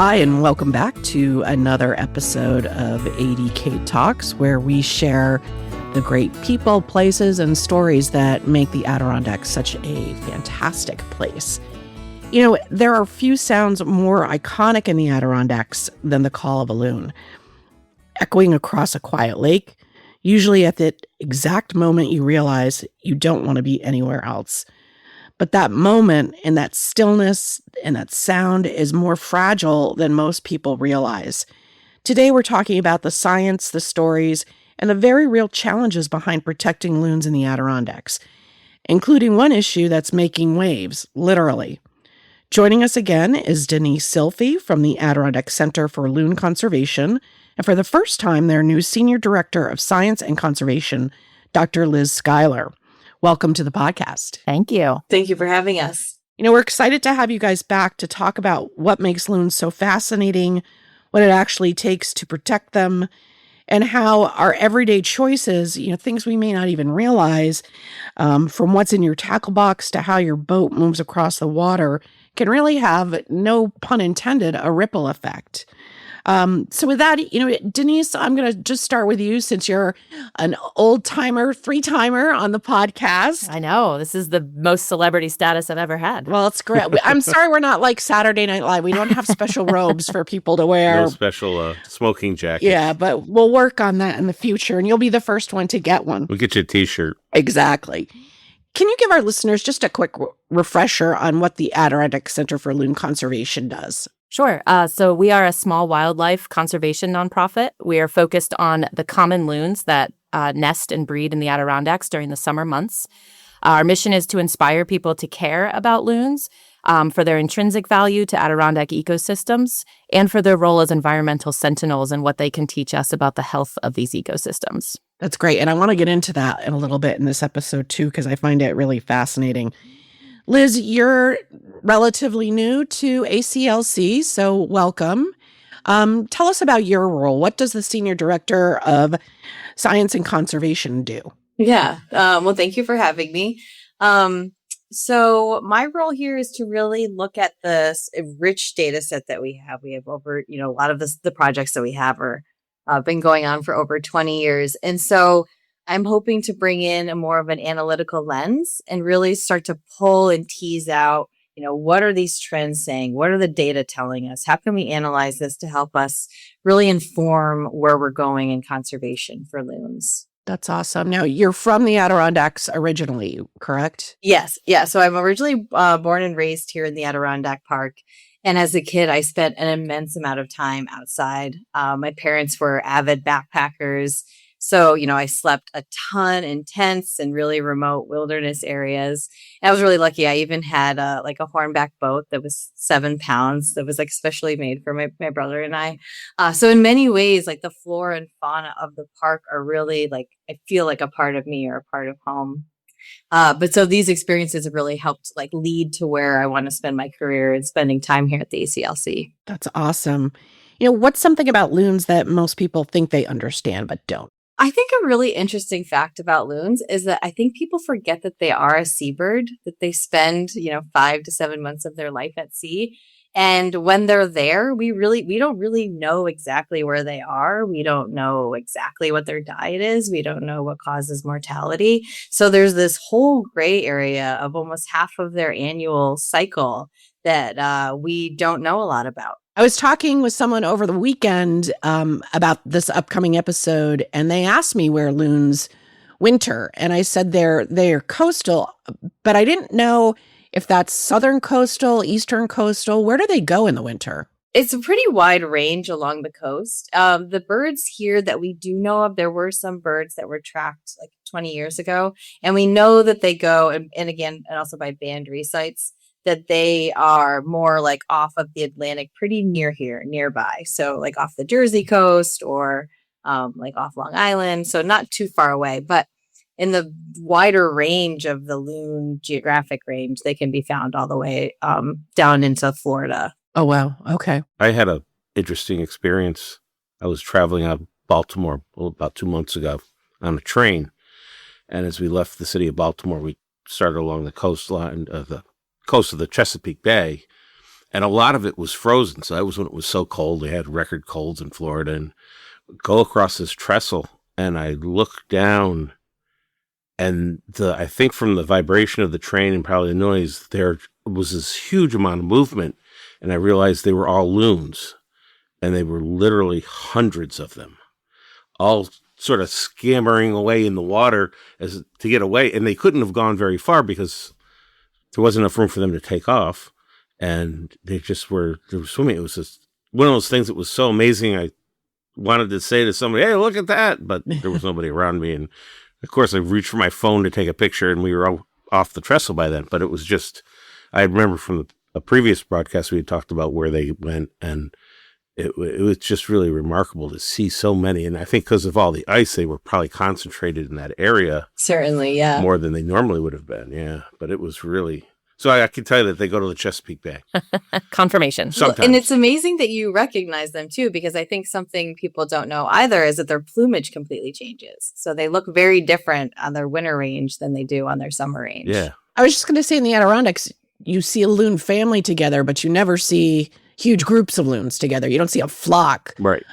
Hi, and welcome back to another episode of ADK Talks, where we share the great people, places, and stories that make the Adirondacks such a fantastic place. You know, there are few sounds more iconic in the Adirondacks than the call of a loon. Echoing across a quiet lake, usually at the exact moment you realize you don't want to be anywhere else. But that moment and that stillness and that sound is more fragile than most people realize. Today, we're talking about the science, the stories, and the very real challenges behind protecting loons in the Adirondacks, including one issue that's making waves, literally. Joining us again is Denise Silfee from the Adirondack Center for Loon Conservation, and for the first time, their new Senior Director of Science and Conservation, Dr. Lizz Schuyler. Welcome to the podcast. Thank you. Thank you for having us. You know, we're excited to have you guys back to talk about what makes loons so fascinating, what it actually takes to protect them, and how our everyday choices, things we may not even realize, from what's in your tackle box to how your boat moves across the water, can really have, no pun intended, a ripple effect. So with that, Denise, I'm going to just start with you since you're an old-timer, three-timer on the podcast. I know. This is the most celebrity status I've ever had. Well, it's great. I'm sorry we're not like Saturday Night Live. We don't have special robes for people to wear. No special smoking jackets. Yeah, but we'll work on that in the future, and you'll be the first one to get one. We'll get you a T-shirt. Exactly. Can you give our listeners just a quick refresher on what the Adirondack Center for Loon Conservation does? Sure. So we are a small wildlife conservation nonprofit. We are focused on the common loons that nest and breed in the Adirondacks during the summer months. Our mission is to inspire people to care about loons for their intrinsic value to Adirondack ecosystems and for their role as environmental sentinels and what they can teach us about the health of these ecosystems. That's great. And I want to get into that in a little bit in this episode, too, because I find it really fascinating. Lizz, you're relatively new to ACLC, so welcome. Tell us about your role. What does the Senior Director of Science and Conservation do? Yeah. Well, thank you for having me. So my role here is to really look at this rich data set that we have. We have over, a lot of the projects that we have are been going on for over 20 years. And so I'm hoping to bring in a more of an analytical lens and really start to pull and tease out, what are these trends saying? What are the data telling us? How can we analyze this to help us really inform where we're going in conservation for loons? That's awesome. Now, you're from the Adirondacks originally, correct? Yes. Yeah. So I'm originally born and raised here in the Adirondack Park. And as a kid, I spent an immense amount of time outside. My parents were avid backpackers. So, I slept a ton in tents and really remote wilderness areas. And I was really lucky. I even had a hornback boat that was 7 pounds that was specially made for my brother and I. So in many ways, the flora and fauna of the park are really I feel like a part of me or a part of home. But so these experiences have really helped lead to where I want to spend my career and spending time here at the ACLC. That's awesome. What's something about loons that most people think they understand but don't? I think a really interesting fact about loons is that I think people forget that they are a seabird, that they spend, 5 to 7 months of their life at sea. And when they're there, we don't really know exactly where they are. We don't know exactly what their diet is. We don't know what causes mortality. So there's this whole gray area of almost half of their annual cycle that we don't know a lot about. I was talking with someone over the weekend about this upcoming episode, and they asked me where loons winter. And I said they're coastal, but I didn't know if that's southern coastal, eastern coastal. Where do they go in the winter? It's a pretty wide range along the coast. The birds here that we do know of, there were some birds that were tracked 20 years ago. And we know that they go, and also by boundary sites, that they are more off of the Atlantic, pretty nearby. So off the Jersey coast or off Long Island. So not too far away, but in the wider range of the loon geographic range, they can be found all the way down into Florida. Oh, wow. Okay. I had an interesting experience. I was traveling out of Baltimore about 2 months ago on a train. And as we left the city of Baltimore, we started along the coastline of the coast of the Chesapeake Bay. And a lot of it was frozen. So that was when it was so cold. They had record colds in Florida, and go across this trestle, and I look down, and I think from the vibration of the train and probably the noise, there was this huge amount of movement, and I realized they were all loons, and they were literally hundreds of them, all sort of scampering away in the water to get away, and they couldn't have gone very far because there wasn't enough room for them to take off, and they were swimming. It was just one of those things that was so amazing. I wanted to say to somebody, "Hey, look at that," but there was nobody around me, and of course I reached for my phone to take a picture, and we were all off the trestle by then. But it was just, I remember from a previous broadcast we had talked about where they went, and it was just really remarkable to see so many. And I think because of all the ice, they were probably concentrated in that area. Certainly, yeah. More than they normally would have been, yeah. But it was really... So I can tell you that they go to the Chesapeake Bay. Confirmation. Sometimes. Well, and it's amazing that you recognize them too, because I think something people don't know either is that their plumage completely changes. So they look very different on their winter range than they do on their summer range. Yeah. I was just going to say, in the Adirondacks, you see a loon family together, but you never see huge groups of loons together. You don't see a flock. Right.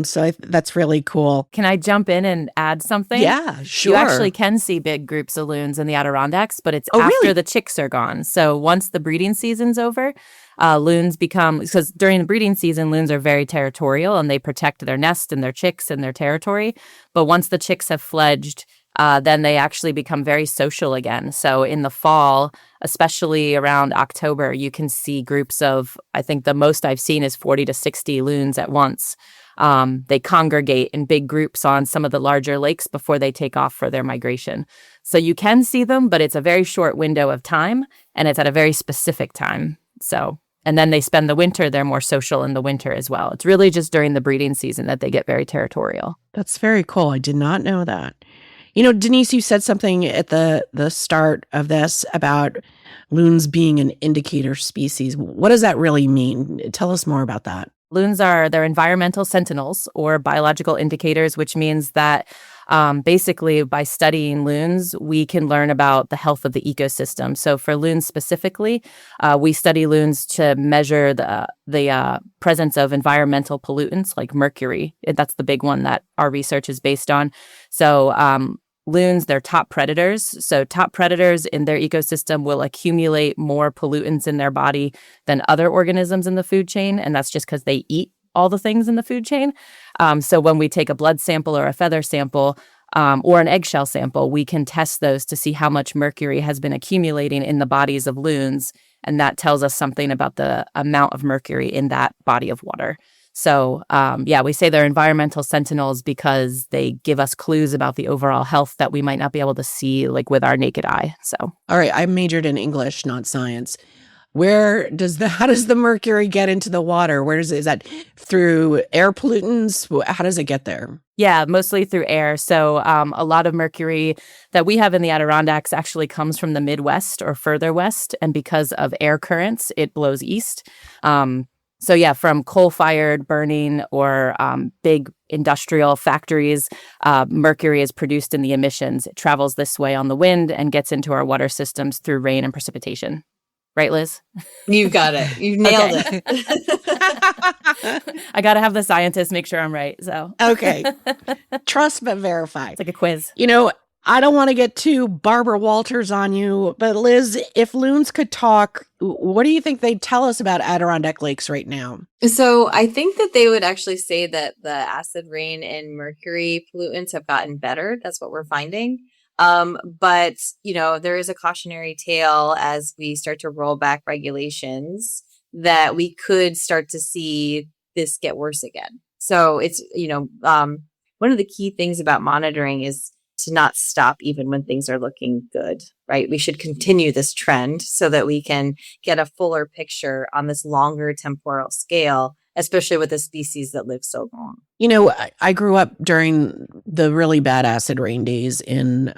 So that's really cool. Can I jump in and add something? Yeah, sure. You actually can see big groups of loons in the Adirondacks, but it's Oh, after really? the chicks are gone. So once the breeding season's over, loons become, because during the breeding season, loons are very territorial and they protect their nest and their chicks and their territory. But once the chicks have fledged, then they actually become very social again. So in the fall, especially around October, you can see groups of, I think the most I've seen is 40 to 60 loons at once. They congregate in big groups on some of the larger lakes before they take off for their migration. So you can see them, but it's a very short window of time, and it's at a very specific time. So, and then they spend the winter, they're more social in the winter as well. It's really just during the breeding season that they get very territorial. That's very cool. I did not know that. You know, Denise, you said something at the start of this about loons being an indicator species. What does that really mean? Tell us more about that. Loons they're environmental sentinels or biological indicators, which means that basically by studying loons, we can learn about the health of the ecosystem. So for loons specifically, we study loons to measure the presence of environmental pollutants like mercury. That's the big one that our research is based on. So loons, they're top predators. So top predators in their ecosystem will accumulate more pollutants in their body than other organisms in the food chain. And that's just because they eat all the things in the food chain. So when we take a blood sample or a feather sample or an eggshell sample, we can test those to see how much mercury has been accumulating in the bodies of loons. And that tells us something about the amount of mercury in that body of water. So, we say they're environmental sentinels because they give us clues about the overall health that we might not be able to see like with our naked eye. So, all right, I majored in English, not science. How does the mercury get into the water? Is that through air pollutants? How does it get there? Yeah, mostly through air. So a lot of mercury that we have in the Adirondacks actually comes from the Midwest or further west. And because of air currents, it blows east. From coal-fired burning or big industrial factories, mercury is produced in the emissions. It travels this way on the wind and gets into our water systems through rain and precipitation. Right, Liz? You got it. You nailed it. I got to have the scientists make sure I'm right. So okay. Trust but verify. It's like a quiz. You know, I don't want to get too Barbara Walters on you, but Liz, if loons could talk, what do you think they'd tell us about Adirondack lakes right now? So I think that they would actually say that the acid rain and mercury pollutants have gotten better. That's what we're finding. But, there is a cautionary tale as we start to roll back regulations that we could start to see this get worse again. So it's, one of the key things about monitoring is to not stop even when things are looking good, right? We should continue this trend so that we can get a fuller picture on this longer temporal scale, especially with a species that lives so long. You know, I grew up during the really bad acid rain days in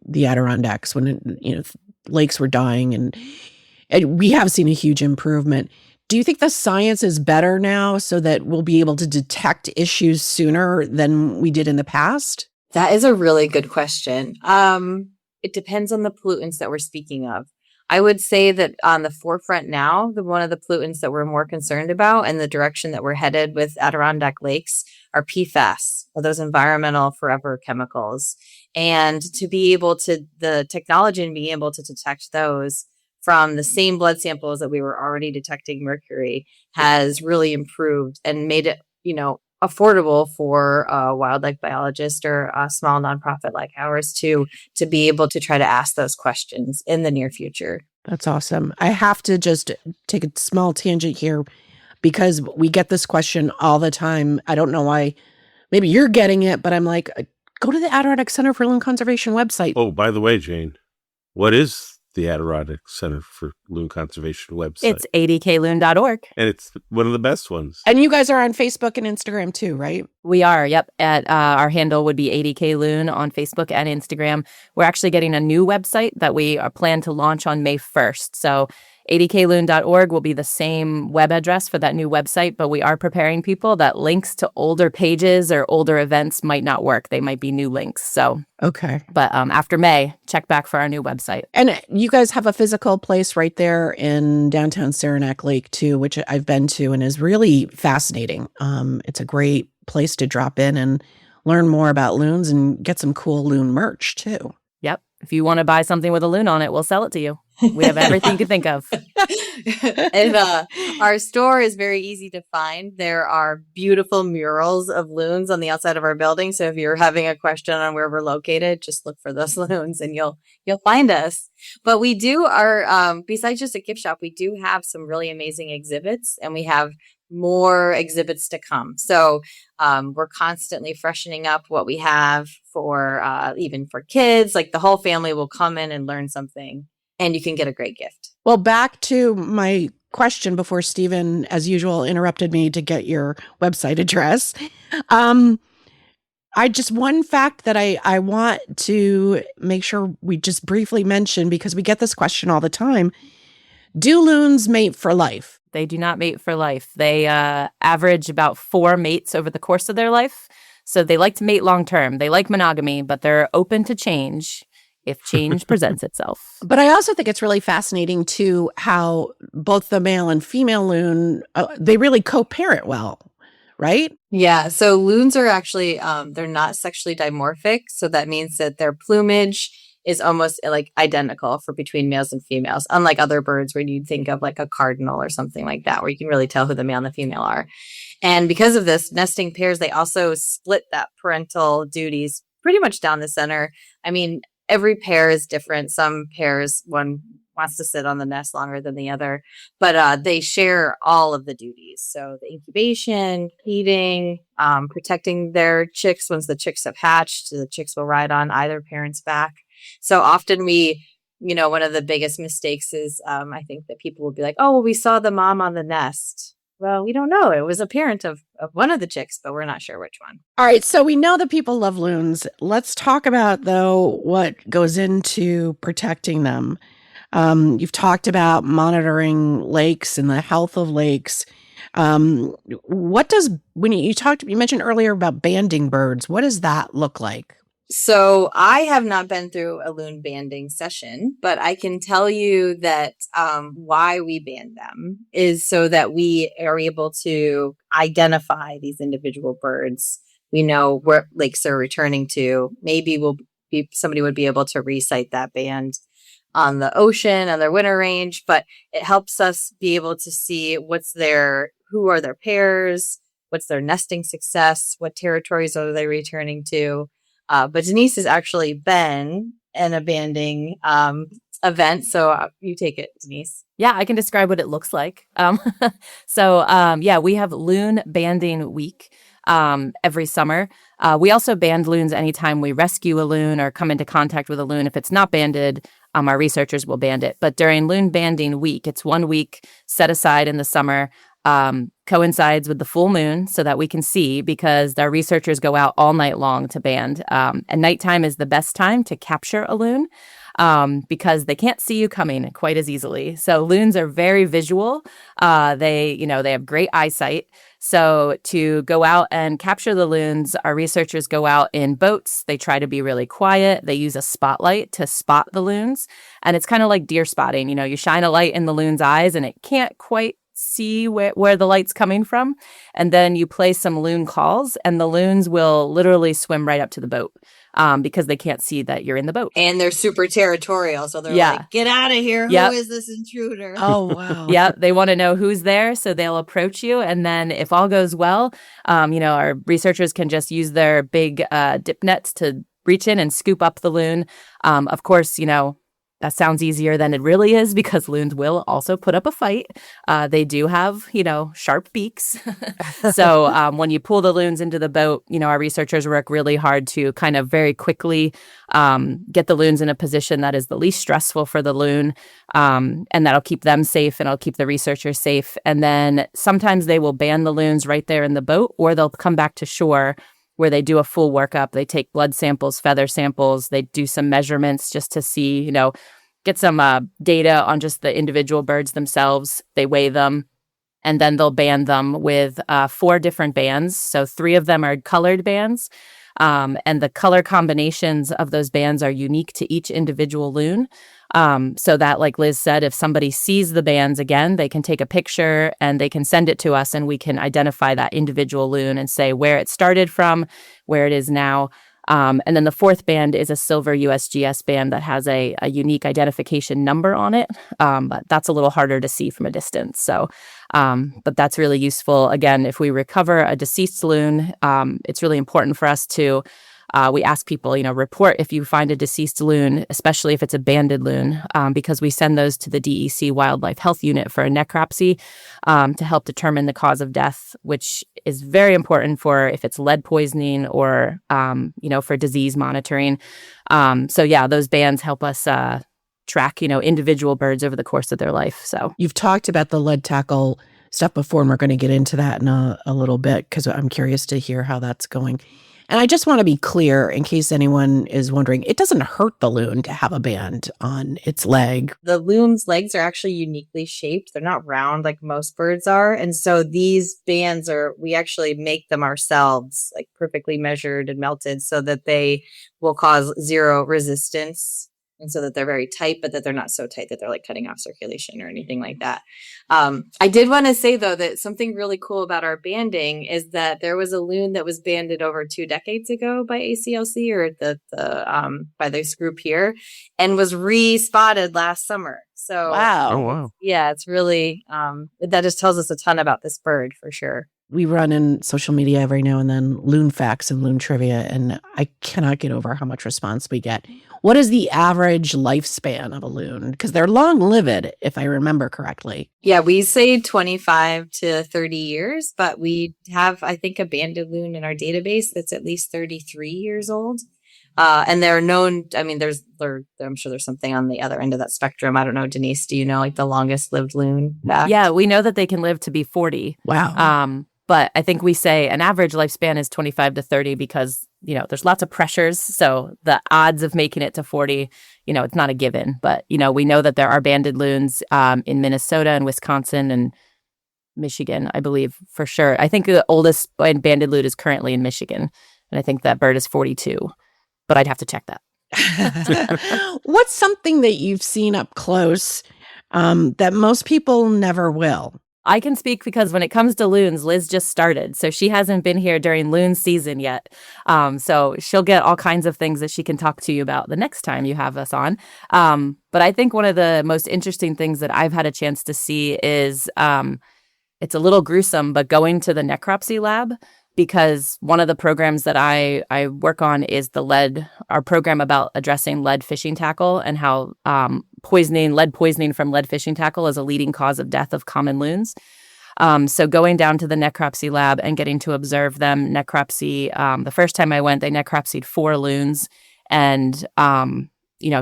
the Adirondacks when, lakes were dying, and we have seen a huge improvement. Do you think the science is better now so that we'll be able to detect issues sooner than we did in the past? That is a really good question. It depends on the pollutants that we're speaking of. I would say that on the forefront now, one of the pollutants that we're more concerned about and the direction that we're headed with Adirondack lakes are PFAS, or those environmental forever chemicals. And to be able to, the technology and being able to detect those from the same blood samples that we were already detecting mercury has really improved and made it, affordable for a wildlife biologist or a small nonprofit like ours to be able to try to ask those questions in the near future. That's awesome. I have to just take a small tangent here because we get this question all the time. I don't know why. Maybe you're getting it, but I'm like, go to the Adirondack Center for Loon Conservation website. Oh, by the way, Jane, what is the Adirondack Center for Loon Conservation website? It's adkloon.org. And it's one of the best ones. And you guys are on Facebook and Instagram too, right? We are, yep. At our handle would be ADK Loon on Facebook and Instagram. We're actually getting a new website that we plan to launch on May 1st. So adkloon.org will be the same web address for that new website, but we are preparing people that links to older pages or older events might not work. They might be new links. So, okay. But after May, check back for our new website. And you guys have a physical place right there in downtown Saranac Lake too, which I've been to and is really fascinating. It's a great place to drop in and learn more about loons and get some cool loon merch too. Yep. If you want to buy something with a loon on it, we'll sell it to you. We have everything you can think of. And our store is very easy to find. There are beautiful murals of loons on the outside of our building. So if you're having a question on where we're located, just look for those loons and you'll find us. But we do besides just a gift shop, we do have some really amazing exhibits, and we have more exhibits to come. So we're constantly freshening up what we have for even for kids. Like the whole family will come in and learn something, and you can get a great gift. Well, back to my question before Stephen, as usual, interrupted me to get your website address. One fact that I want to make sure we just briefly mention, because we get this question all the time. Do loons mate for life? They do not mate for life. They average about 4 mates over the course of their life. So they like to mate long term. They like monogamy, but they're open to change if change presents itself. But I also think it's really fascinating too how both the male and female loon, they really co-parent well, right? Yeah. So loons are actually, they're not sexually dimorphic. So that means that their plumage is almost like identical for between males and females, unlike other birds where you'd think of like a cardinal or something like that, where you can really tell who the male and the female are. And because of this, nesting pairs, they also split that parental duties pretty much down the center. I mean, every pair is different. Some pairs, one wants to sit on the nest longer than the other, but they share all of the duties. So the incubation, feeding, protecting their chicks. Once the chicks have hatched, the chicks will ride on either parent's back. So often one of the biggest mistakes is I think that people will be like, oh, well, we saw the mom on the nest. Well, we don't know. It was a parent of one of the chicks, but we're not sure which one. All right. So we know that people love loons. Let's talk about, though, what goes into protecting them. You've talked about monitoring lakes and the health of lakes. You mentioned earlier about banding birds. What does that look like? So I have not been through a loon banding session, but I can tell you that why we band them is so that we are able to identify these individual birds. We know where lakes are returning to. Maybe somebody would be able to recite that band on the ocean, on their winter range, but it helps us be able to see who are their pairs, what's their nesting success, what territories are they returning to. But Denise has actually been in a banding event. So you take it, Denise. Yeah, I can describe what it looks like. We have Loon Banding Week every summer. We also band loons anytime we rescue a loon or come into contact with a loon. If it's not banded, our researchers will band it. But during Loon Banding Week, it's 1 week set aside in the summer, coincides with the full moon so that we can see, because our researchers go out all night long to band. And nighttime is the best time to capture a loon because they can't see you coming quite as easily. So loons are very visual. They have great eyesight. So to go out and capture the loons, our researchers go out in boats. They try to be really quiet. They use a spotlight to spot the loons. And it's kind of like deer spotting. You shine a light in the loon's eyes and it can't quite see where the light's coming from. And then you play some loon calls and the loons will literally swim right up to the boat because they can't see that you're in the boat. And they're super territorial. So they're like, get out of here. Yep. Who is this intruder? Oh, wow. Yeah, they want to know who's there. So they'll approach you. And then if all goes well, our researchers can just use their big dip nets to reach in and scoop up the loon. Of course, that sounds easier than it really is because loons will also put up a fight. They do have, sharp beaks. So when you pull the loons into the boat, our researchers work really hard to kind of very quickly get the loons in a position that is the least stressful for the loon. And that'll keep them safe and it'll keep the researchers safe. And then sometimes they will ban the loons right there in the boat, or they'll come back to shore where they do a full workup. They take blood samples, feather samples. They do some measurements just to see, get some data on just the individual birds themselves. They weigh them, and then they'll band them with 4 different bands. So 3 of them are colored bands, and the color combinations of those bands are unique to each individual loon. So that, like Lizz said, if somebody sees the bands again, they can take a picture and they can send it to us and we can identify that individual loon and say where it started from, where it is now. And then the 4th band is a silver USGS band that has a unique identification number on it. But that's a little harder to see from a distance. So, but that's really useful. Again, if we recover a deceased loon, it's really important for us to we ask people, report if you find a deceased loon, especially if it's a banded loon, because we send those to the DEC Wildlife Health Unit for a necropsy to help determine the cause of death, which is very important for if it's lead poisoning or, for disease monitoring. Those bands help us track, individual birds over the course of their life. So you've talked about the lead tackle stuff before, and we're going to get into that in a little bit because I'm curious to hear how that's going. And I just want to be clear in case anyone is wondering, it doesn't hurt the loon to have a band on its leg. The loon's legs are actually uniquely shaped. They're not round like most birds are. And so these bands we actually make them ourselves, like perfectly measured and melted so that they will cause zero resistance. And so that they're very tight, but that they're not so tight that they're like cutting off circulation or anything like that. I did want to say, though, that something really cool about our banding is that there was a loon that was banded over 2 decades ago by ACLC or by this group here and was re-spotted last summer. So, wow. Oh, wow. Yeah, it's really, that just tells us a ton about this bird for sure. We run in social media every now and then loon facts and loon trivia, and I cannot get over how much response we get. What is the average lifespan of a loon? Because they're long-lived, if I remember correctly. Yeah, we say 25 to 30 years, but we have, I think, a banded loon in our database that's at least 33 years old. And they're known, I'm sure there's something on the other end of that spectrum. I don't know, Denise, do you know like the longest lived loon fact? Yeah, we know that they can live to be 40. Wow. But I think we say an average lifespan is 25 to 30 because, there's lots of pressures. So the odds of making it to 40, it's not a given. But, we know that there are banded loons in Minnesota and Wisconsin and Michigan, I believe, for sure. I think the oldest banded loon is currently in Michigan. And I think that bird is 42. But I'd have to check that. What's something that you've seen up close that most people never will? I can speak because when it comes to loons, Lizz just started. So she hasn't been here during loon season yet. So she'll get all kinds of things that she can talk to you about the next time you have us on. But I think one of the most interesting things that I've had a chance to see is it's a little gruesome, but going to the necropsy lab, because one of the programs that I work on is our program about addressing lead fishing tackle and how lead poisoning from lead fishing tackle is a leading cause of death of common loons. So going down to the necropsy lab and getting to observe them necropsy, the first time I went, they necropsied 4 loons and,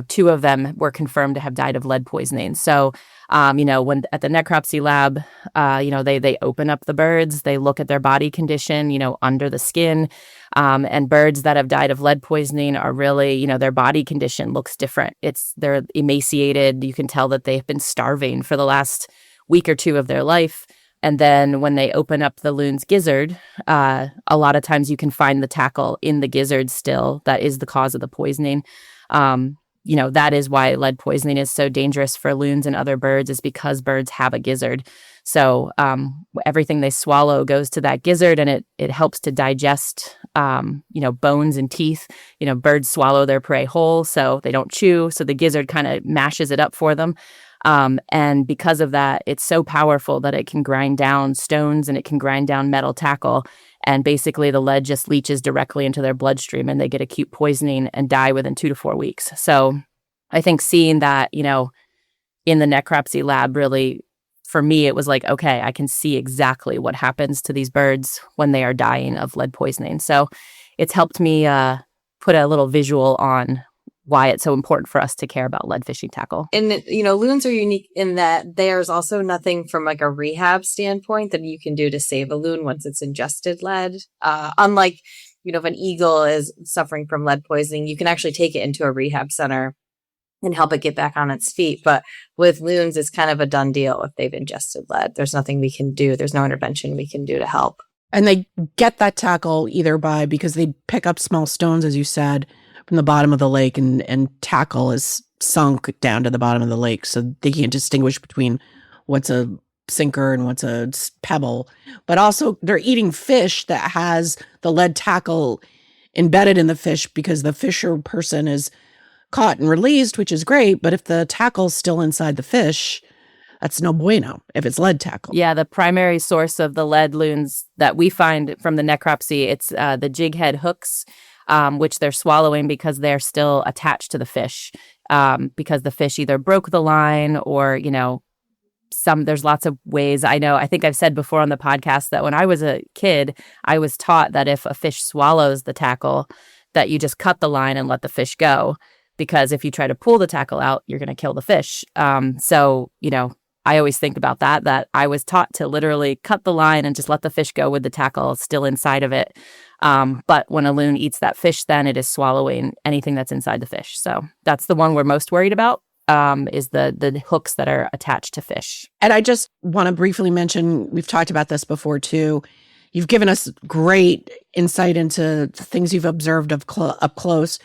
2 of them were confirmed to have died of lead poisoning. So, when at the necropsy lab, they open up the birds, they look at their body condition, under the skin, and birds that have died of lead poisoning are really, their body condition looks different. They're emaciated. You can tell that they've been starving for the last week or 2 of their life. And then when they open up the loon's gizzard, a lot of times you can find the tackle in the gizzard still. That is the cause of the poisoning. That is why lead poisoning is so dangerous for loons and other birds, is because birds have a gizzard. So everything they swallow goes to that gizzard, and it helps to digest, bones and teeth. Birds swallow their prey whole, so they don't chew. So the gizzard kind of mashes it up for them. And because of that, it's so powerful that it can grind down stones and it can grind down metal tackle. And basically the lead just leaches directly into their bloodstream, and they get acute poisoning and die within 2 to 4 weeks. So I think seeing that, in the necropsy lab, really, for me, it was like, okay, I can see exactly what happens to these birds when they are dying of lead poisoning. So it's helped me put a little visual on why it's so important for us to care about lead fishing tackle. And, loons are unique in that there's also nothing from like a rehab standpoint that you can do to save a loon once it's ingested lead. Unlike, if an eagle is suffering from lead poisoning, you can actually take it into a rehab center and help it get back on its feet. But with loons, it's kind of a done deal if they've ingested lead. There's nothing we can do. There's no intervention we can do to help. And they get that tackle either because they pick up small stones, as you said, from the bottom of the lake, and tackle is sunk down to the bottom of the lake. So they can't distinguish between what's a sinker and what's a pebble. But also they're eating fish that has the lead tackle embedded in the fish, because the fisher person is caught and released, which is great. But if the tackle's still inside the fish, that's no bueno if it's lead tackle. Yeah, the primary source of the lead loons that we find from the necropsy, it's the jig head hooks, which they're swallowing because they're still attached to the fish, because the fish either broke the line or, there's lots of ways. I think I've said before on the podcast that when I was a kid, I was taught that if a fish swallows the tackle, that you just cut the line and let the fish go, because if you try to pull the tackle out, you're going to kill the fish. I always think about that I was taught to literally cut the line and just let the fish go with the tackle still inside of it. But when a loon eats that fish, then it is swallowing anything that's inside the fish. So that's the one we're most worried about, is the hooks that are attached to fish. And I just want to briefly mention, we've talked about this before too. You've given us great insight into things you've observed up close,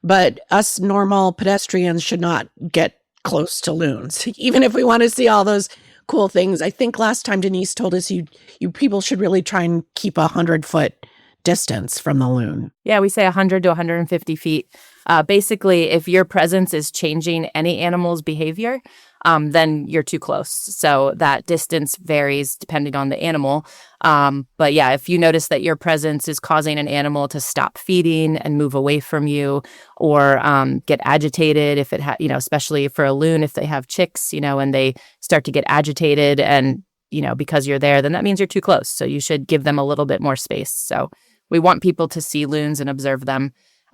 but us normal pedestrians should not get close to loons, even if we want to see all those cool things. I think last time Denise told us you people should really try and keep 100-foot distance from the loon. Yeah, we say 100 to 150 feet. Basically, if your presence is changing any animal's behavior, then you're too close. So that distance varies depending on the animal. But yeah, if you notice that your presence is causing an animal to stop feeding and move away from you, or get agitated, if it especially for a loon, if they have chicks, and they start to get agitated and, because you're there, then that means you're too close. So you should give them a little bit more space. So we want people to see loons and observe them.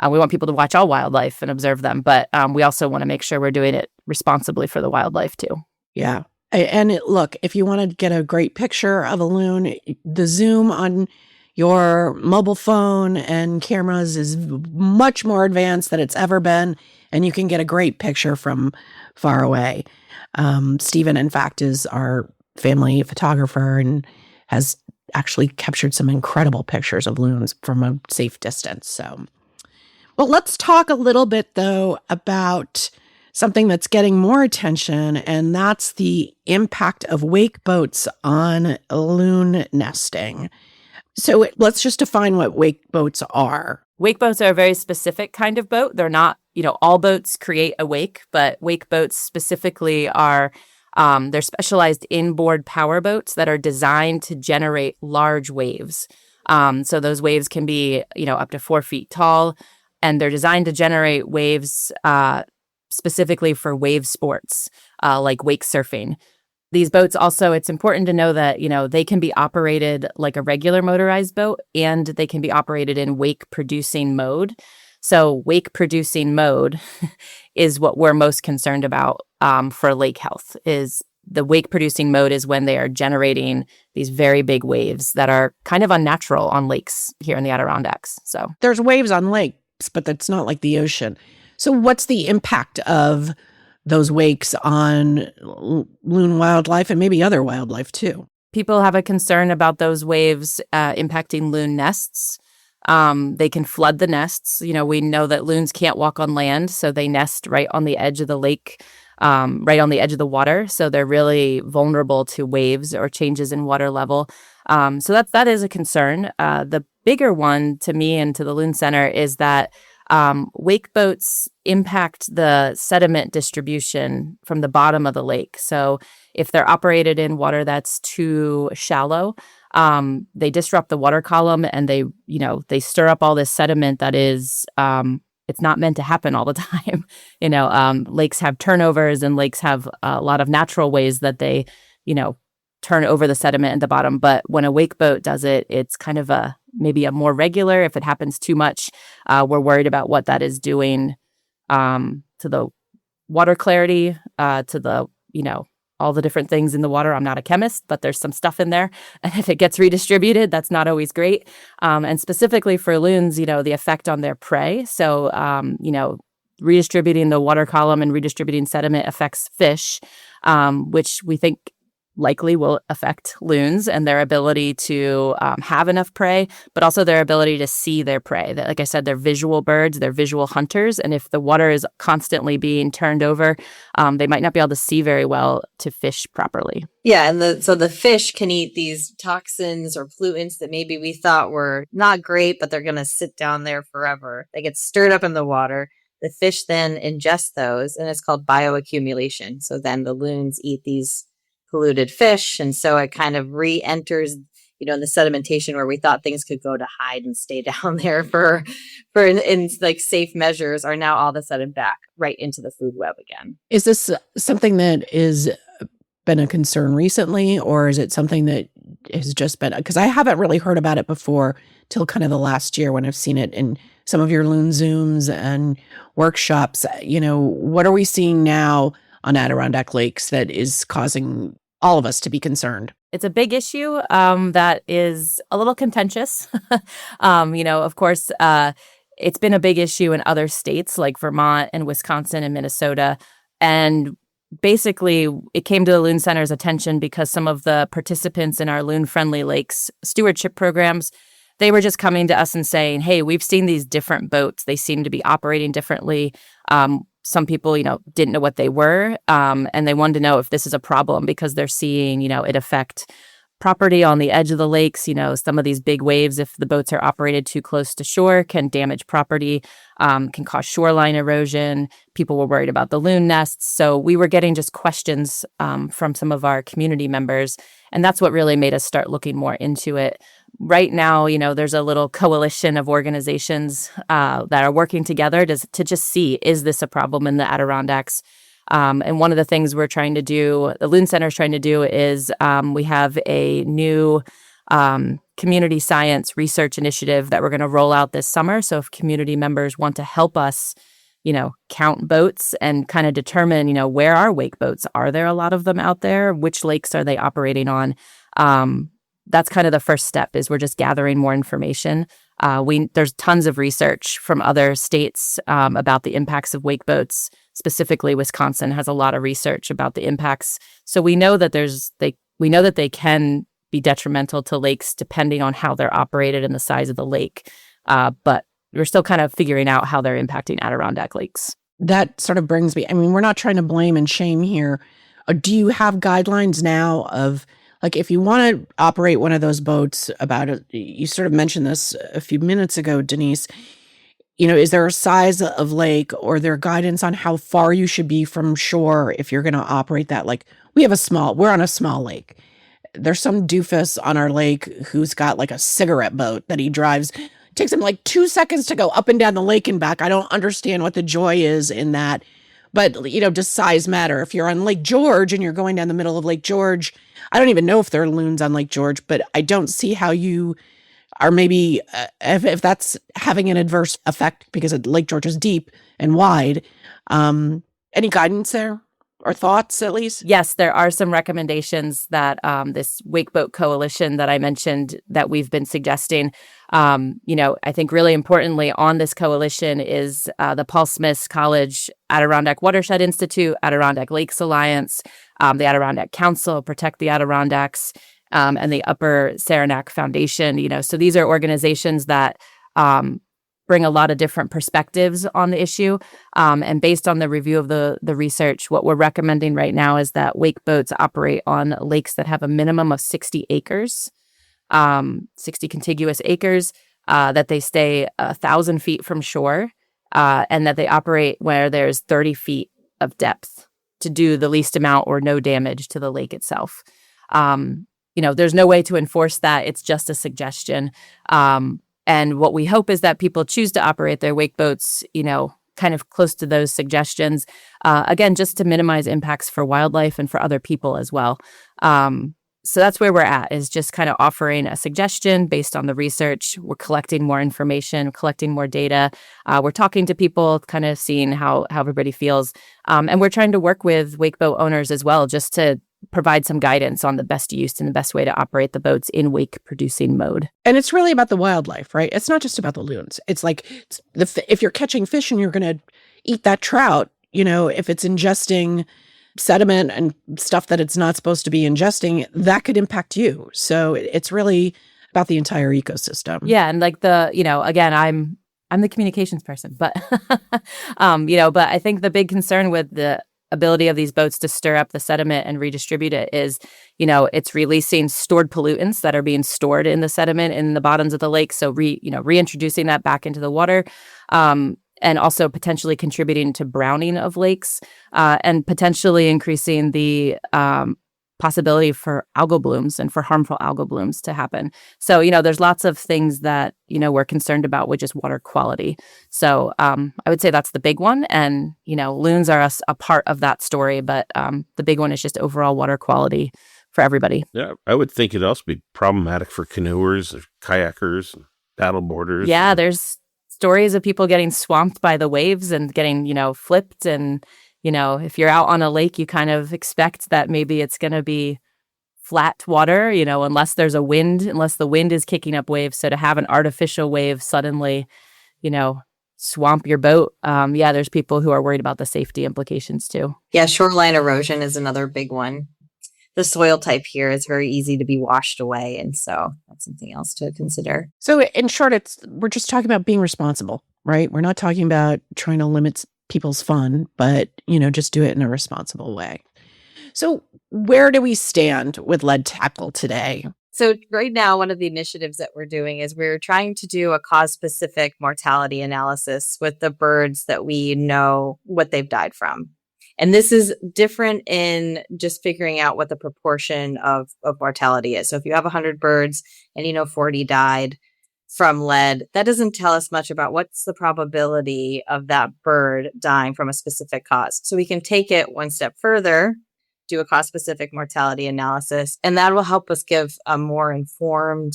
We want people to watch all wildlife and observe them, but we also want to make sure we're doing it responsibly for the wildlife too. Yeah. And look, if you want to get a great picture of a loon, the zoom on your mobile phone and cameras is much more advanced than it's ever been, and you can get a great picture from far away. Stephen, in fact, is our family photographer and has actually captured some incredible pictures of loons from a safe distance. So, well, let's talk a little bit, though, about something that's getting more attention, and that's the impact of wake boats on loon nesting. So let's just define what wake boats are. Wake boats are a very specific kind of boat. They're not, all boats create a wake, but wake boats specifically are, they're specialized inboard power boats that are designed to generate large waves. So those waves can be, up to 4 feet tall, and they're designed to generate waves specifically for wave sports, like wake surfing. These boats also, it's important to know that, they can be operated like a regular motorized boat, and they can be operated in wake producing mode. So wake producing mode is what we're most concerned about for lake health. Is the wake producing mode is when they are generating these very big waves that are kind of unnatural on lakes here in the Adirondacks. So there's waves on lakes, but that's not like the ocean. So what's the impact of those wakes on loon wildlife and maybe other wildlife too? people have a concern about those waves impacting loon nests. They can flood the nests. We know that loons can't walk on land, so they nest right on the edge of the lake, right on the edge of the water. So they're really vulnerable to waves or changes in water level. So that is a concern. The bigger one to me and to the Loon Center is that wake boats impact the sediment distribution from the bottom of the lake. So if they're operated in water that's too shallow, they disrupt the water column and they stir up all this sediment that is, it's not meant to happen all the time. Lakes have turnovers and lakes have a lot of natural ways that they, turn over the sediment at the bottom. But when a wake boat does it, it's kind of maybe a more regular. If it happens too much, we're worried about what that is doing to the water clarity, to the, all the different things in the water. I'm not a chemist, but there's some stuff in there. And if it gets redistributed, that's not always great. And specifically for loons, the effect on their prey. So, redistributing the water column and redistributing sediment affects fish, which we think likely will affect loons and their ability to have enough prey, but also their ability to see their prey. Like I said, they're visual birds, they're visual hunters. And if the water is constantly being turned over, they might not be able to see very well to fish properly. Yeah, and so the fish can eat these toxins or pollutants that maybe we thought were not great, but they're going to sit down there forever. They get stirred up in the water. The fish then ingest those, and it's called bioaccumulation. So then the loons eat these polluted fish, and so it kind of re-enters in the sedimentation where we thought things could go to hide and stay down there for in like safe measures are now all of a sudden back right into the food web again. Is this something that is been a concern recently, or is it something that has just been, because I haven't really heard about it before till kind of the last year when I've seen it in some of your Loon Zooms and workshops. What are we seeing now on Adirondack lakes that is causing all of us to be concerned? It's a big issue that is a little contentious. Of course, it's been a big issue in other states like Vermont and Wisconsin and Minnesota. And basically, it came to the Loon Center's attention because some of the participants in our loon-friendly lakes stewardship programs, they were just coming to us and saying, hey, we've seen these different boats. They seem to be operating differently. Some people, didn't know what they were, and they wanted to know if this is a problem because they're seeing, it affect property on the edge of the lakes. Some of these big waves, if the boats are operated too close to shore, can damage property, can cause shoreline erosion. People were worried about the loon nests. So we were getting just questions from some of our community members, and that's what really made us start looking more into it. Right now, there's a little coalition of organizations that are working together to just see, is this a problem in the Adirondacks? And one of the things we're trying to do, the Loon Center is trying to do, is we have a new community science research initiative that we're going to roll out this summer. So if community members want to help us, count boats and kind of determine, where are wake boats? Are there a lot of them out there? Which lakes are they operating on? That's kind of the first step, is we're just gathering more information. There's tons of research from other states about the impacts of wake boats. Specifically, Wisconsin has a lot of research about the impacts. So we know that they can be detrimental to lakes depending on how they're operated and the size of the lake. But we're still kind of figuring out how they're impacting Adirondack lakes. That sort of brings me, we're not trying to blame and shame here. Do you have guidelines now of, like, if you want to operate one of those boats, about it, you sort of mentioned this a few minutes ago, Denise, is there a size of lake or there guidance on how far you should be from shore if you're going to operate that? Like, we're on a small lake. There's some doofus on our lake who's got like a cigarette boat that he drives. It takes him like 2 seconds to go up and down the lake and back. I don't understand what the joy is in that. But, does size matter? If you're on Lake George and you're going down the middle of Lake George, I don't even know if there are loons on Lake George, but I don't see how you are maybe, if that's having an adverse effect because Lake George is deep and wide. Any guidance there or thoughts, at least? Yes, there are some recommendations that this Wake Boat Coalition that I mentioned that we've been suggesting. I think really importantly on this coalition is the Paul Smith College Adirondack Watershed Institute, Adirondack Lakes Alliance, the Adirondack Council, Protect the Adirondacks. and the Upper Saranac Foundation. So these are organizations that bring a lot of different perspectives on the issue. And based on the review of the research, what we're recommending right now is that wake boats operate on lakes that have a minimum of 60 acres, 60 contiguous acres, that they stay 1,000 feet from shore, and that they operate where there's 30 feet of depth to do the least amount or no damage to the lake itself. There's no way to enforce that. It's just a suggestion. And what we hope is that people choose to operate their wake boats, kind of close to those suggestions, again, just to minimize impacts for wildlife and for other people as well. So that's where we're at, is just kind of offering a suggestion based on the research. We're collecting more information, collecting more data. We're talking to people, kind of seeing how everybody feels. And we're trying to work with wake boat owners as well, just to provide some guidance on the best use and the best way to operate the boats in wake producing mode. And it's really about the wildlife, right? It's not just about the loons. It's like if you're catching fish and you're going to eat that trout, if it's ingesting sediment and stuff that it's not supposed to be ingesting, that could impact you. So it's really about the entire ecosystem. Yeah. And again, I'm the communications person, but, but I think the big concern with the ability of these boats to stir up the sediment and redistribute it is, it's releasing stored pollutants that are being stored in the sediment in the bottoms of the lake. So reintroducing that back into the water, and also potentially contributing to browning of lakes, and potentially increasing the possibility for algal blooms and for harmful algal blooms to happen. So, there's lots of things that, we're concerned about with just water quality. So I would say that's the big one. And, loons are a part of that story, but the big one is just overall water quality for everybody. Yeah, I would think it'd also be problematic for canoers, kayakers, paddleboarders. Yeah, there's stories of people getting swamped by the waves and getting, flipped. And, if you're out on a lake, you kind of expect that maybe it's going to be flat water, unless there's a wind, unless the wind is kicking up waves. So to have an artificial wave suddenly, swamp your boat. There's people who are worried about the safety implications too. Yeah, shoreline erosion is another big one. The soil type here is very easy to be washed away. And so that's something else to consider. So in short, we're just talking about being responsible, right? We're not talking about trying to limit people's fun, but, just do it in a responsible way. So where do we stand with lead tackle today? So right now, one of the initiatives that we're doing is we're trying to do a cause-specific mortality analysis with the birds that we know what they've died from. And this is different in just figuring out what the proportion of mortality is. So if you have 100 birds and 40 died from lead, that doesn't tell us much about what's the probability of that bird dying from a specific cause. So we can take it one step further, do a cause-specific mortality analysis, and that will help us give a more informed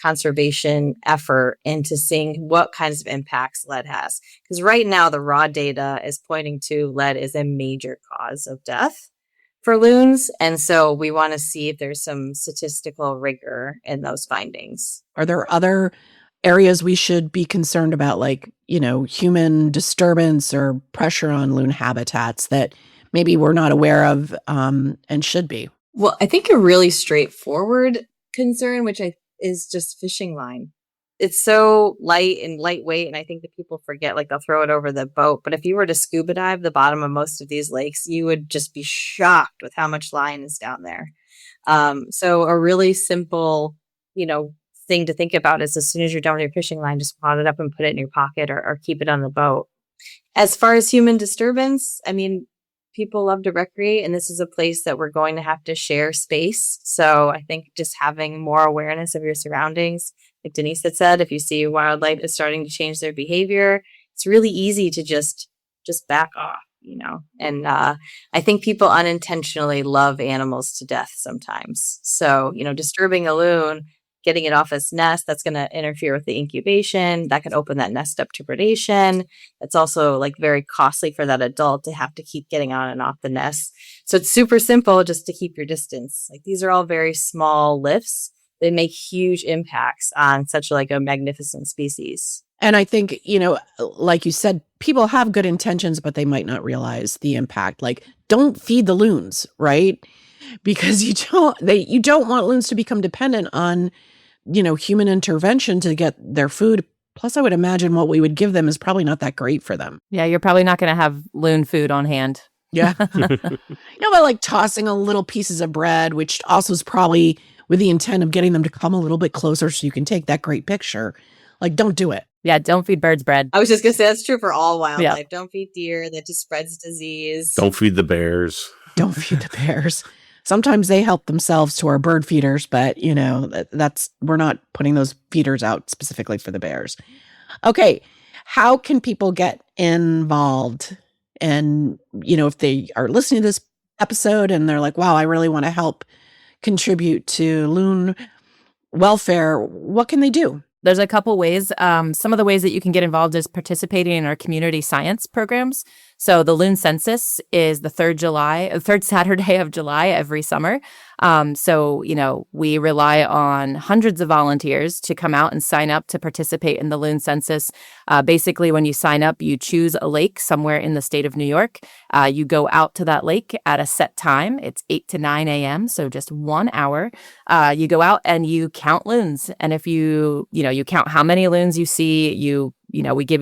conservation effort into seeing what kinds of impacts lead has. Because right now, the raw data is pointing to lead is a major cause of death for loons. And so we want to see if there's some statistical rigor in those findings. Are there other areas we should be concerned about, like, human disturbance or pressure on loon habitats that maybe we're not aware of and should be? Well, I think a really straightforward concern, which is just fishing line. It's so light and lightweight, and I think that people forget, like they'll throw it over the boat. But if you were to scuba dive the bottom of most of these lakes, you would just be shocked with how much line is down there. So a really simple, thing to think about is as soon as you're done with your fishing line, just wad it up and put it in your pocket or keep it on the boat. As far as human disturbance, people love to recreate, and this is a place that we're going to have to share space. So I think just having more awareness of your surroundings, like Denise had said, if you see wildlife is starting to change their behavior, it's really easy to just back off, And I think people unintentionally love animals to death sometimes. So, disturbing a loon, getting it off its nest, that's going to interfere with the incubation. That can open that nest up to predation. It's also very costly for that adult to have to keep getting on and off the nest. So it's super simple just to keep your distance. These are all very small lifts. They make huge impacts on such a magnificent species. And I think, like you said, people have good intentions, but they might not realize the impact. Don't feed the loons, right? because you don't want loons to become dependent on, human intervention to get their food. Plus, I would imagine what we would give them is probably not that great for them. Yeah, you're probably not going to have loon food on hand. Yeah. But like tossing a little pieces of bread, which also is probably with the intent of getting them to come a little bit closer so you can take that great picture. Like, don't do it. Yeah, don't feed birds bread. I was just going to say that's true for all wildlife. Yeah. Don't feed deer. That just spreads disease. Don't feed the bears. Don't feed the bears. Sometimes they help themselves to our bird feeders, but we're not putting those feeders out specifically for the bears. Okay. How can people get involved? And, if they are listening to this episode and they're like, wow, I really want to help contribute to loon welfare, what can they do? There's a couple ways. Some of the ways that you can get involved is participating in our community science programs. So the Loon Census is the third Saturday of July every summer. We rely on hundreds of volunteers to come out and sign up to participate in the Loon Census. Basically, when you sign up, you choose a lake somewhere in the state of New York. You go out to that lake at a set time. It's 8 to 9 a.m., so just 1 hour. You go out and you count loons. And if you count how many loons you see,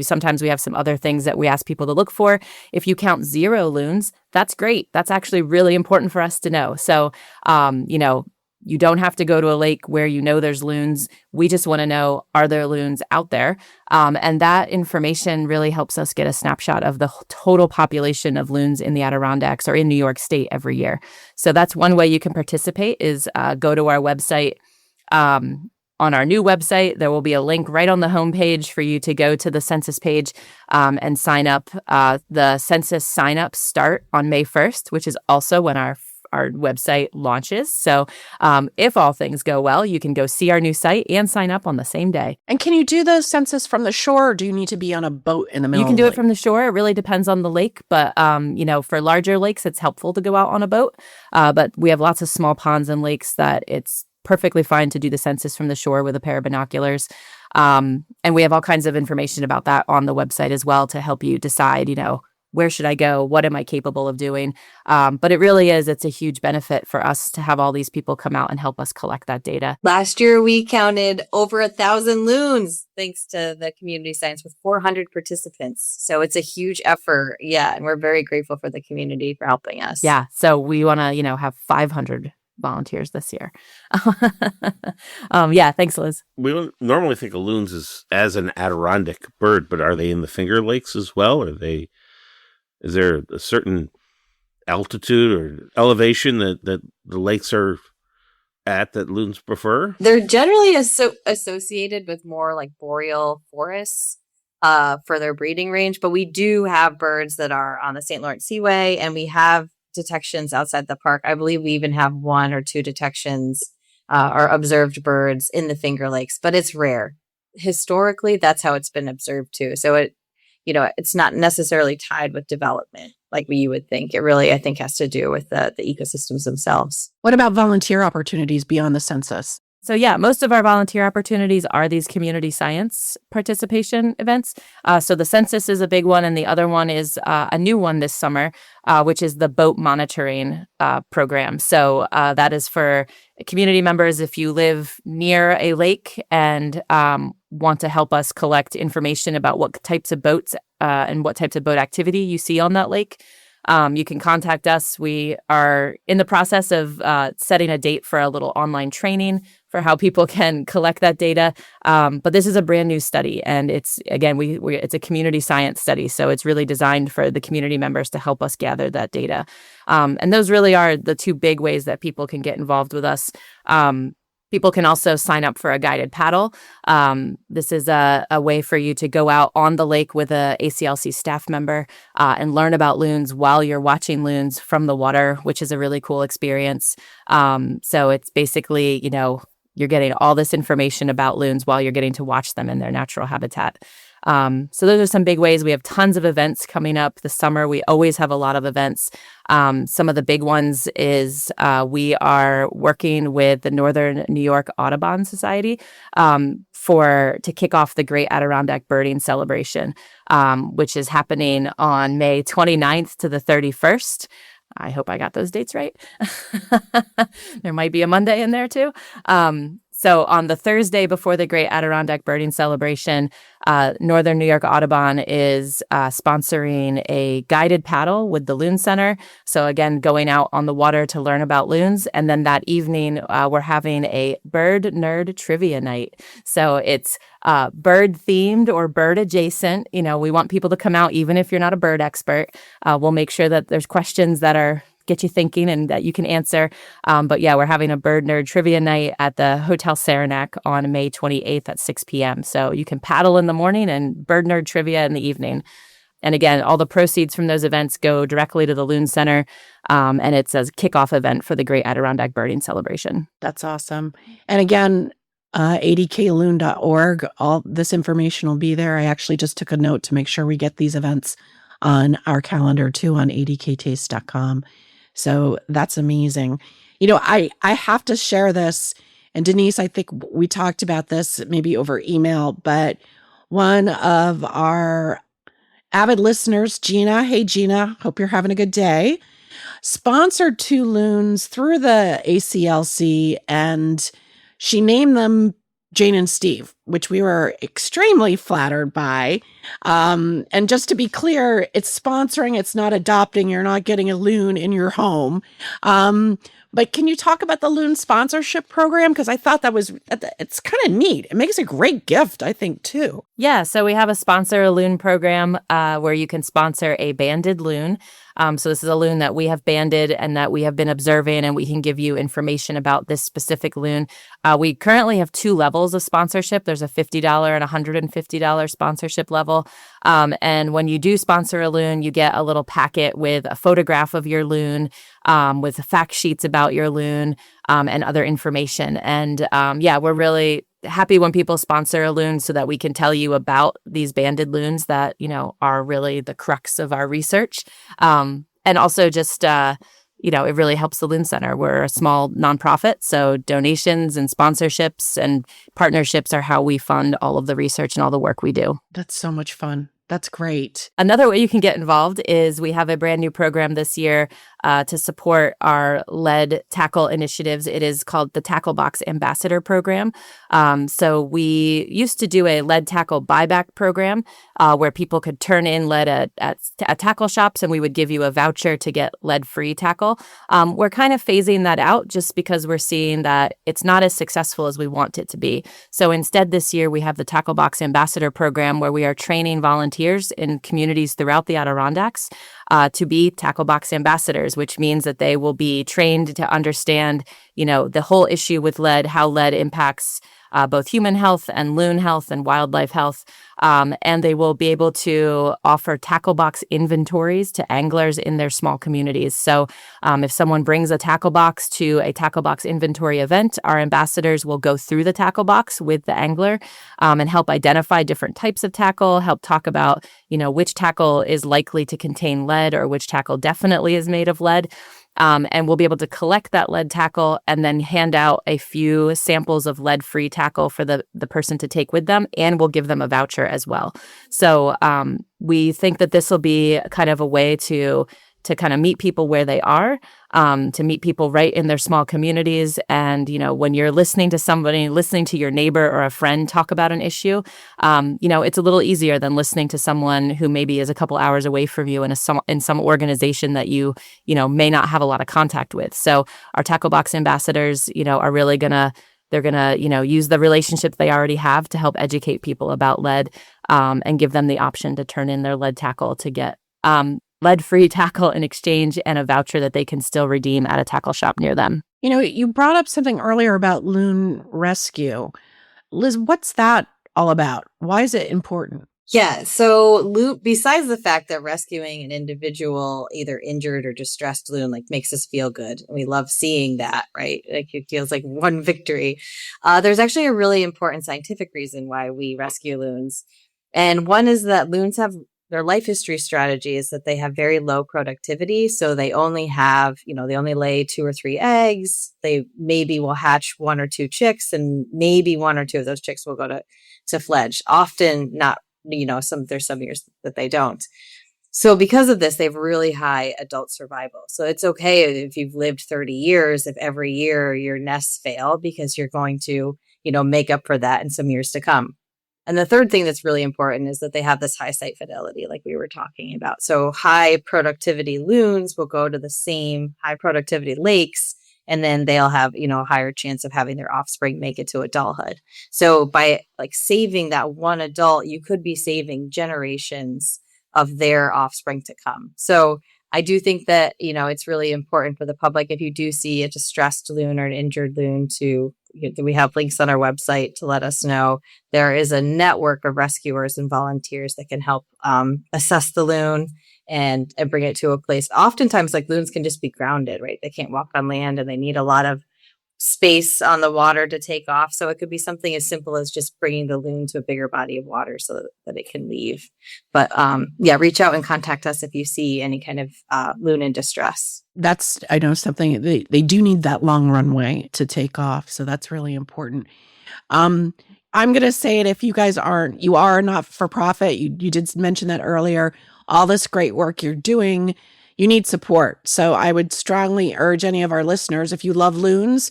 sometimes we have some other things that we ask people to look for. If you count 0 loons, that's great. That's actually really important for us to know. So, you don't have to go to a lake where there's loons. We just want to know, are there loons out there? And that information really helps us get a snapshot of the total population of loons in the Adirondacks or in New York State every year. So that's one way you can participate is go to our website. On our new website, there will be a link right on the homepage for you to go to the census page and sign up. The census sign-ups start on May 1st, which is also when our website launches. So if all things go well, you can go see our new site and sign up on the same day. And can you do the census from the shore, or do you need to be on a boat in the middle? You can do it from the shore. It really depends on the lake. But, for larger lakes, it's helpful to go out on a boat. But we have lots of small ponds and lakes that it's perfectly fine to do the census from the shore with a pair of binoculars. And we have all kinds of information about that on the website as well to help you decide, where should I go? What am I capable of doing? But it's a huge benefit for us to have all these people come out and help us collect that data. Last year, we counted over 1,000 loons, thanks to the community science with 400 participants. So it's a huge effort. Yeah. And we're very grateful for the community for helping us. Yeah. So we want to, have 500 volunteers this year. Thanks, Liz. We don't normally think of loons as an Adirondack bird, but are they in the Finger Lakes as well? Is there a certain altitude or elevation that the lakes are at that loons prefer? They're generally associated with more like boreal forests for their breeding range, but we do have birds that are on the St. Lawrence Seaway, and we have detections outside the park. I believe we even have 1 or 2 detections or observed birds in the Finger Lakes, but it's rare. Historically, that's how it's been observed too. So it's not necessarily tied with development like you would think. It really, I think, has to do with the ecosystems themselves. What about volunteer opportunities beyond the census? So most of our volunteer opportunities are these community science participation events. So the census is a big one, and the other one is a new one this summer, which is the boat monitoring program. So that is for community members if you live near a lake and want to help us collect information about what types of boats and what types of boat activity you see on that lake. You can contact us. We are in the process of setting a date for a little online training for how people can collect that data. But this is a brand new study, and it's a community science study, so it's really designed for the community members to help us gather that data. And those really are the 2 big ways that people can get involved with us. People can also sign up for a guided paddle. This is a way for you to go out on the lake with a ACLC staff member and learn about loons while you're watching loons from the water, which is a really cool experience. So it's basically, you're getting all this information about loons while you're getting to watch them in their natural habitat. So those are some big ways. We have tons of events coming up this summer. We always have a lot of events. Some of the big ones is we are working with the Northern New York Audubon Society to kick off the Great Adirondack Birding Celebration, which is happening on May 29th to the 31st. I hope I got those dates right. There might be a Monday in there too. So on the Thursday before the Great Adirondack Birding Celebration, Northern New York Audubon is sponsoring a guided paddle with the Loon Center. So again, going out on the water to learn about loons. And then that evening, we're having a bird nerd trivia night. So it's bird themed or bird adjacent. You know, we want people to come out even if you're not a bird expert. We'll make sure that there's questions that are get you thinking and that you can answer. But yeah, we're having a bird nerd trivia night at the Hotel Saranac on May 28th at 6 p.m. So you can paddle in the morning and bird nerd trivia in the evening. And again, all the proceeds from those events go directly to the Loon Center. And it's a kickoff event for the Great Adirondack Birding Celebration. That's awesome. And again, adkloon.org, all this information will be there. I actually just took a note to make sure we get these events on our calendar too on adktaste.com. So that's amazing. You know, I have to share this. And Denise, I think we talked about this maybe over email, but one of our avid listeners, Gina, hey Gina, hope you're having a good day, sponsored 2 loons through the ACLC, and she named them Jane and Steve, which we were extremely flattered by. And just to be clear, it's sponsoring, it's not adopting. You're not getting a loon in your home. But can you talk about the loon sponsorship program? Because I thought it's kind of neat. It makes a great gift, I think, too. Yeah, so we have a sponsor a loon program where you can sponsor a banded loon. So this is a loon that we have banded and that we have been observing, and we can give you information about this specific loon. We currently have 2 levels of sponsorship. There's a $50 and $150 sponsorship level. And when you do sponsor a loon, you get a little packet with a photograph of your loon, with fact sheets about your loon, and other information. And yeah, we're really happy when people sponsor a loon so that we can tell you about these banded loons that, you know, are really the crux of our research. And also just, you know, it really helps the Loon Center. We're a small nonprofit, so donations and sponsorships and partnerships are how we fund all of the research and all the work we do. That's so much fun. That's great. Another way you can get involved is we have a brand new program this year to support our lead tackle initiatives. It is called the Tackle Box Ambassador Program. So we used to do a lead tackle buyback program where people could turn in lead at tackle shops, and we would give you a voucher to get lead-free tackle. We're kind of phasing that out just because we're seeing that it's not as successful as we want it to be. So instead this year, we have the Tackle Box Ambassador Program where we are training volunteers in communities throughout the Adirondacks to be tackle box ambassadors, which means that they will be trained to understand, you know, the whole issue with lead, how lead impacts both human health and loon health and wildlife health. And they will be able to offer tackle box inventories to anglers in their small communities. So if someone brings a tackle box to a tackle box inventory event, our ambassadors will go through the tackle box with the angler and help identify different types of tackle, help talk about, you know, which tackle is likely to contain lead or which tackle definitely is made of lead. And we'll be able to collect that lead tackle and then hand out a few samples of lead-free tackle for the person to take with them, and we'll give them a voucher as well. So we think that this will be kind of a way to kind of meet people where they are, to meet people right in their small communities. And, you know, when you're listening to somebody, listening to your neighbor or a friend talk about an issue, you know, it's a little easier than listening to someone who maybe is a couple hours away from you in some organization that you know, may not have a lot of contact with. So our tackle box ambassadors, you know, are really they're going to, you know, use the relationship they already have to help educate people about lead, and give them the option to turn in their lead tackle to get, lead-free tackle in exchange and a voucher that they can still redeem at a tackle shop near them. You know, you brought up something earlier about loon rescue. Liz, what's that all about? Why is it important? Yeah. So besides the fact that rescuing an individual, either injured or distressed loon, like makes us feel good. And we love seeing that, right? Like it feels like one victory. There's actually a really important scientific reason why we rescue loons. And one is that loons have their life history strategy is that they have very low productivity. So they only have, you know, they only lay 2 or 3 eggs. They maybe will hatch 1 or 2 chicks, and maybe 1 or 2 of those chicks will go to fledge. Often not, you know, there's some years that they don't. So because of this, they have really high adult survival. So it's okay if you've lived 30 years, if every year your nests fail, because you're going to, make up for that in some years to come. And the third thing that's really important is that they have this high site fidelity, like we were talking about. So high productivity loons will go to the same high productivity lakes, and then they'll have, a higher chance of having their offspring make it to adulthood. So by saving that one adult, you could be saving generations of their offspring to come. So I do think that, it's really important for the public, if you do see a distressed loon or an injured loon, we have links on our website to let us know. There is a network of rescuers and volunteers that can help assess the loon and bring it to a place. Oftentimes, loons can just be grounded, right? They can't walk on land and they need a lot of space on the water to take off. So it could be something as simple as just bringing the loon to a bigger body of water so that it can leave. But reach out and contact us if you see any kind of loon in distress. I know something, they do need that long runway to take off. So that's really important. I'm going to say it, if you guys you are not for profit. You did mention that earlier, all this great work you're doing, you need support. So I would strongly urge any of our listeners, if you love loons,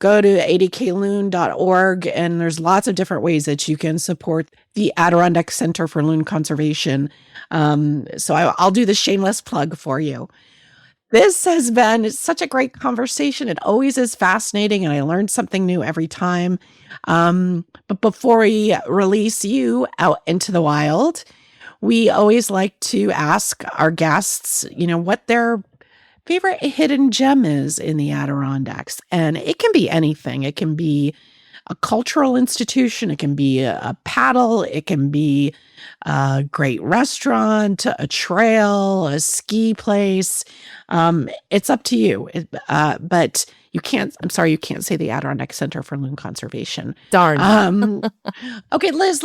go to adkloon.org, and there's lots of different ways that you can support the Adirondack Center for Loon Conservation. So I'll do the shameless plug for you. This has been such a great conversation. It always is fascinating, and I learned something new every time. But before we release you out into the wild, we always like to ask our guests, what their favorite hidden gem is in the Adirondacks. And it can be anything. It can be a cultural institution. It can be a paddle. It can be a great restaurant, a trail, a ski place. It's up to you. But you can't say the Adirondack Center for Loon Conservation. Darn. Okay, Liz,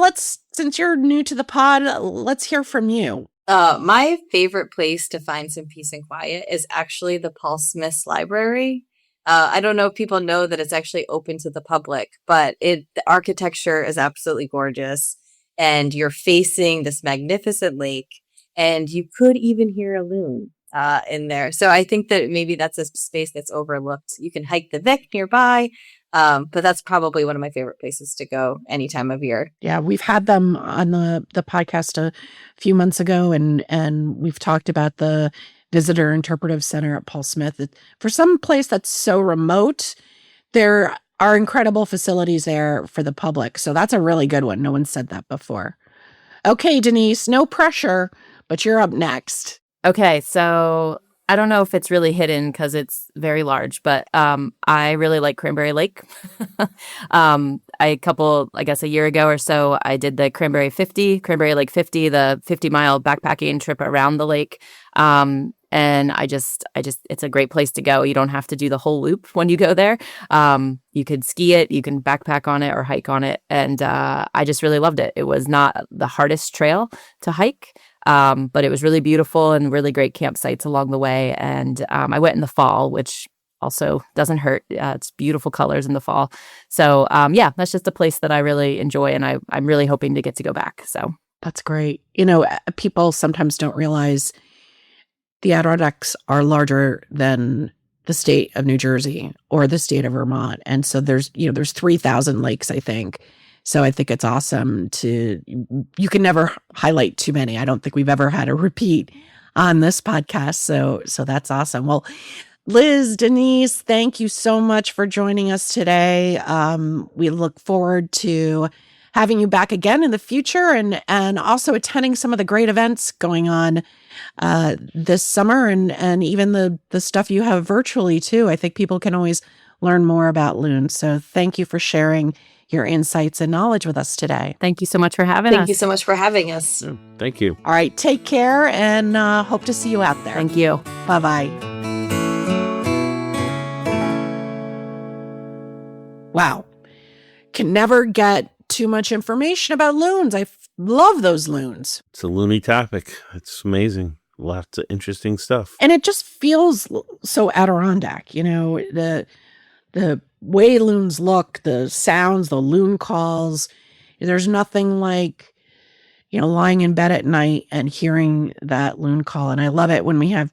since you're new to the pod, let's hear from you. My favorite place to find some peace and quiet is actually the Paul Smith's Library. I don't know if people know that it's actually open to the public, but the architecture is absolutely gorgeous, and you're facing this magnificent lake, and you could even hear a loon in there. So I think that maybe that's a space that's overlooked. You can hike the Vic nearby, but that's probably one of my favorite places to go any time of year. Yeah, we've had them on the podcast a few months ago, and we've talked about the Visitor Interpretive Center at Paul Smith. For some place that's so remote, there are incredible facilities there for the public. So that's a really good one. No one said that before. Okay, Denise, no pressure, but you're up next. Okay, so I don't know if it's really hidden because it's very large, but I really like Cranberry Lake. A year ago or so, I did the Cranberry Lake 50, the 50-mile backpacking trip around the lake. And I just, it's a great place to go. You don't have to do the whole loop when you go there. You could ski it, you can backpack on it or hike on it. And I just really loved it. It was not the hardest trail to hike, but it was really beautiful and really great campsites along the way. And I went in the fall, which also doesn't hurt. It's beautiful colors in the fall. So that's just a place that I really enjoy, and I'm really hoping to get to go back. So that's great. People sometimes don't realize the Adirondacks are larger than the state of New Jersey or the state of Vermont. And so there's 3,000 lakes, I think. So I think it's awesome you can never highlight too many. I don't think we've ever had a repeat on this podcast. So that's awesome. Well, Liz, Denise, thank you so much for joining us today. We look forward to having you back again in the future, and also attending some of the great events going on this summer, and even the stuff you have virtually too. I think people can always learn more about loons. So thank you for sharing your insights and knowledge with us today. Thank you so much for having us. Thank you so much for having us. Thank you. All right, take care, and hope to see you out there. Thank you. Bye-bye. Wow. Can never get too much information about loons. I love those loons. It's a loony topic. It's amazing. Lots of interesting stuff. And it just feels so Adirondack, the way loons look, the sounds, the loon calls. There's nothing like lying in bed at night and hearing that loon call. And I love it when we have,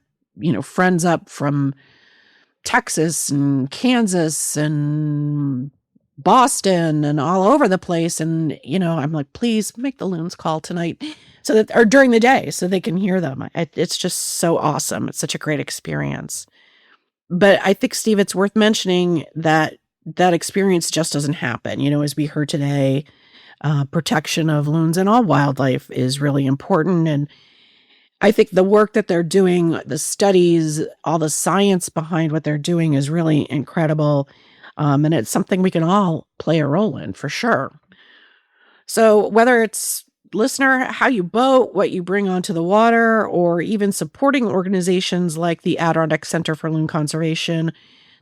friends up from Texas and Kansas and Boston and all over the place. And, I'm like, please make the loons call tonight or during the day so they can hear them. It's just so awesome. It's such a great experience. But I think, Steve, it's worth mentioning that experience just doesn't happen. As we heard today, protection of loons and all wildlife is really important. And I think the work that they're doing, the studies, all the science behind what they're doing is really incredible. And it's something we can all play a role in for sure. So whether it's, listener, how you boat, what you bring onto the water, or even supporting organizations like the Adirondack Center for Loon Conservation,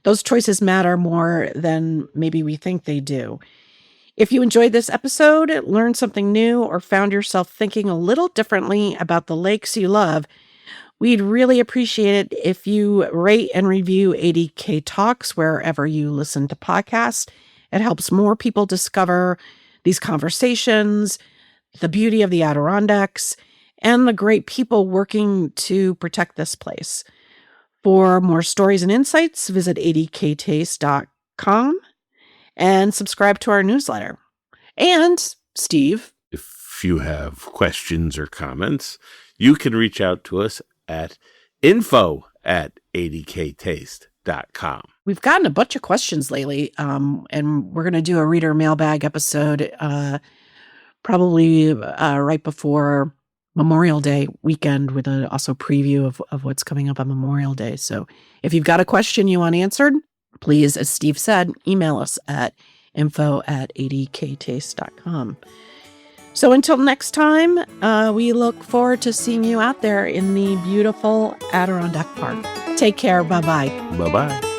those choices matter more than maybe we think they do. If you enjoyed this episode, learned something new, or found yourself thinking a little differently about the lakes you love, we'd really appreciate it if you rate and review ADK Talks wherever you listen to podcasts. It helps more people discover these conversations, the beauty of the Adirondacks, and the great people working to protect this place. For more stories and insights, visit adktaste.com and subscribe to our newsletter. And, Steve, if you have questions or comments, you can reach out to us at info@adktaste.com. We've gotten a bunch of questions lately, and we're going to do a reader mailbag episode probably right before Memorial Day weekend with an also preview of what's coming up on Memorial Day. So if you've got a question you want answered, please, as Steve said, email us at info@adktaste.com. So until next time, we look forward to seeing you out there in the beautiful Adirondack Park. Take care. Bye-bye. Bye-bye.